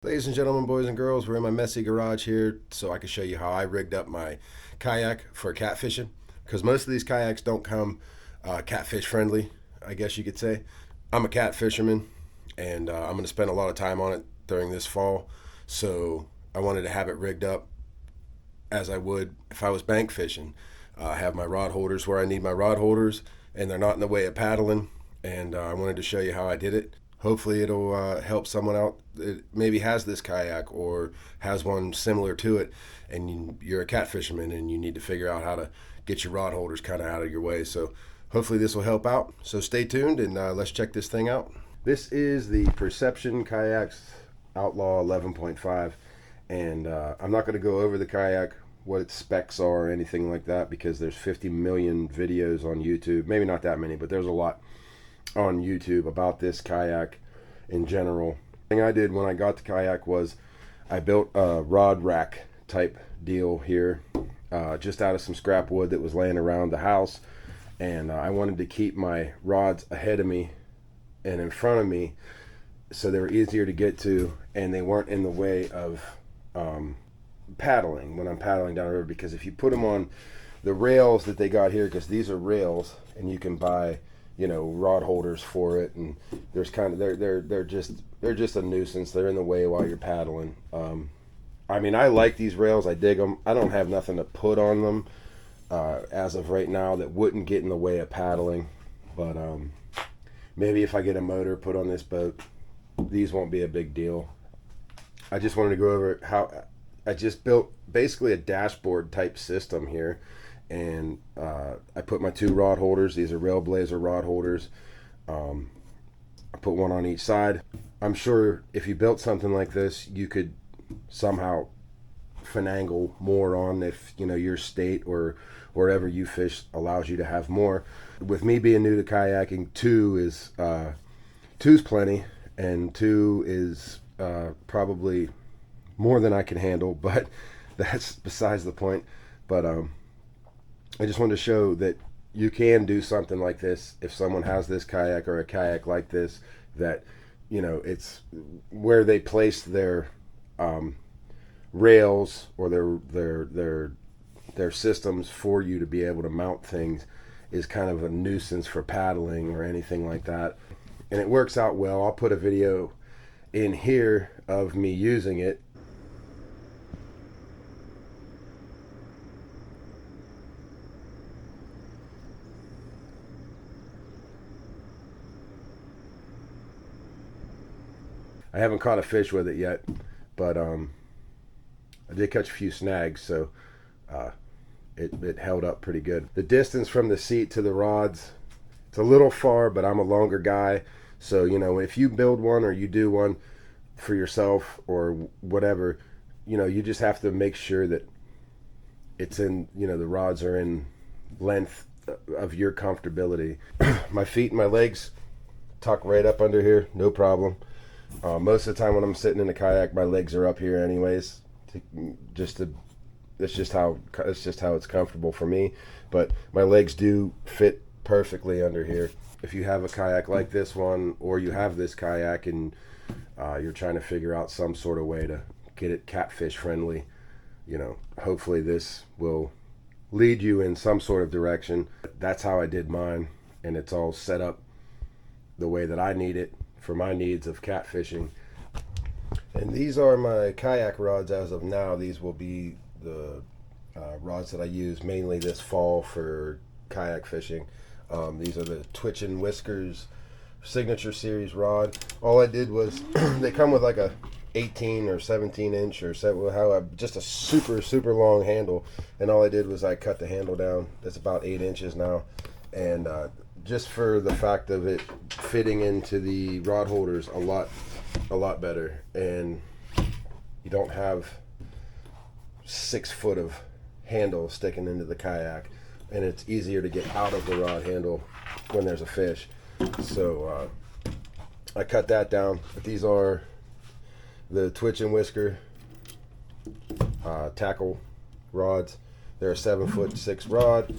Ladies and gentlemen, boys and girls, we're in my messy garage here so I can show you how I rigged up my kayak for catfishing. Because most of these kayaks don't come catfish friendly, I guess you could say. I'm a cat fisherman and I'm going to spend a lot of time on it during this fall. So I wanted to have it rigged up as I would if I was bank fishing. I have my rod holders where I need my rod holders and they're not in the way of paddling. And I wanted to show you how I did it. Hopefully it'll help someone out that maybe has this kayak or has one similar to it, and you're a cat fisherman and you need to figure out how to get your rod holders kind of out of your way. So hopefully this will help out. So stay tuned and let's check this thing out. This is the Perception Kayaks Outlaw 11.5, and I'm not going to go over the kayak, what its specs are or anything like that, because there's 50 million videos on YouTube. Maybe not that many, but there's a lot on YouTube about this kayak in general. The thing I did when I got the kayak was I built a rod rack type deal here, just out of some scrap wood that was laying around the house, and I wanted to keep my rods ahead of me and in front of me so they were easier to get to and they weren't in the way of paddling when I'm paddling down the river. Because if you put them on the rails that they got here, because these are rails and you can buy, you know, rod holders for it, and there's kind of they're just a nuisance. They're in the way while you're paddling. I mean, I like these rails. I dig them. I don't have nothing to put on them as of right now that wouldn't get in the way of paddling, but maybe if I get a motor put on this boat, these won't be a big deal. I just wanted to go over how I just built basically a dashboard type system here. And I put my two rod holders. These are Railblazer rod holders. I put one on each side. I'm sure if you built something like this, you could somehow finagle more on, if you know your state or wherever you fish allows you to have more. With me being new to kayaking, two's plenty, and two is probably more than I can handle. But that's besides the point. But I just wanted to show that you can do something like this if someone has this kayak or a kayak like this, that, you know, it's where they place their rails or their systems for you to be able to mount things is kind of a nuisance for paddling or anything like that. And it works out well. I'll put a video in here of me using it. I haven't caught a fish with it yet, but I did catch a few snags, so it held up pretty good. The distance from the seat to the rods, it's a little far, but I'm a longer guy, so you know, if you build one or you do one for yourself or whatever, you know, you just have to make sure that it's in, you know, the rods are in length of your comfortability. My feet and my legs tuck right up under here, no problem. Most of the time when I'm sitting in a kayak, my legs are up here anyways. That's just how it's comfortable for me. But my legs do fit perfectly under here. If you have a kayak like this one, or you have this kayak and you're trying to figure out some sort of way to get it catfish friendly, you know, hopefully this will lead you in some sort of direction. That's how I did mine, and it's all set up the way that I need it for my needs of catfishing. And these are my kayak rods as of now. These will be the rods that I use mainly this fall for kayak fishing. These are the Twitch and Whiskers Signature Series rod. All I did was they come with like a 18 or 17 inch or just a super long handle, and all I did was I cut the handle down. It's about 8 inches now, and just for the fact of it fitting into the rod holders a lot better, and you don't have 6 foot of handle sticking into the kayak, and it's easier to get out of the rod handle when there's a fish. So I cut that down. But these are the Twitch and Whisker tackle rods. They're a 7'6" rod.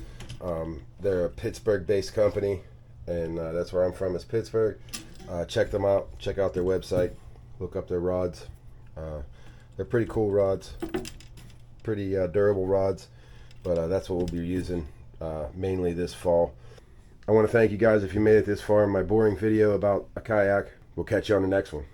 They're a Pittsburgh-based company, and that's where I'm from, is Pittsburgh. Check them out. Check out their website. Look up their rods. They're pretty cool rods, pretty durable rods, but that's what we'll be using mainly this fall. I want to thank you guys if you made it this far in my boring video about a kayak. We'll catch you on the next one.